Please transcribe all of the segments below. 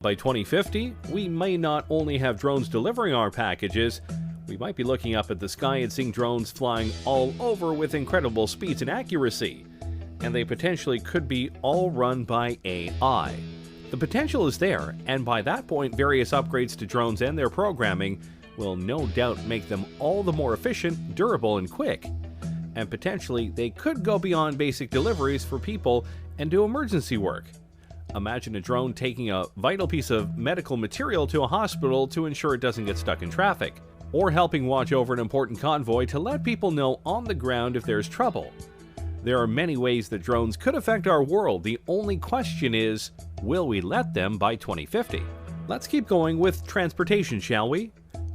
By 2050, we may not only have drones delivering our packages, we might be looking up at the sky and seeing drones flying all over with incredible speeds and accuracy. And they potentially could be all run by AI. The potential is there, and by that point, various upgrades to drones and their programming will no doubt make them all the more efficient, durable, and quick. And potentially, they could go beyond basic deliveries for people and do emergency work. Imagine a drone taking a vital piece of medical material to a hospital to ensure it doesn't get stuck in traffic, or helping watch over an important convoy to let people know on the ground if there's trouble. There are many ways that drones could affect our world. The only question is, will we let them by 2050? Let's keep going with transportation, shall we?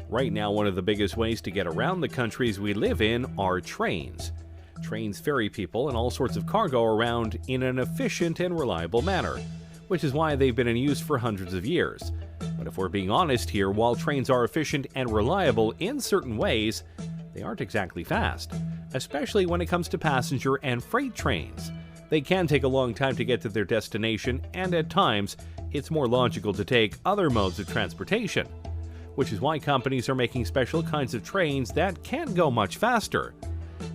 Right now, one of the biggest ways to get around the countries we live in are trains. Trains ferry people and all sorts of cargo around in an efficient and reliable manner, which is why they've been in use for hundreds of years. But if we're being honest here, while trains are efficient and reliable in certain ways, they aren't exactly fast, especially when it comes to passenger and freight trains. They can take a long time to get to their destination, and at times, it's more logical to take other modes of transportation, which is why companies are making special kinds of trains that can go much faster.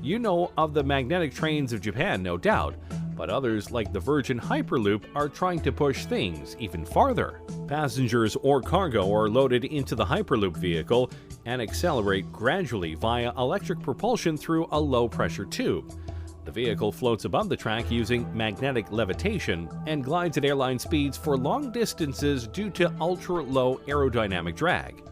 You know of the magnetic trains of Japan, no doubt, but others like the Virgin Hyperloop are trying to push things even farther. Passengers or cargo are loaded into the Hyperloop vehicle and accelerate gradually via electric propulsion through a low-pressure tube. The vehicle floats above the track using magnetic levitation and glides at airline speeds for long distances due to ultra-low aerodynamic drag.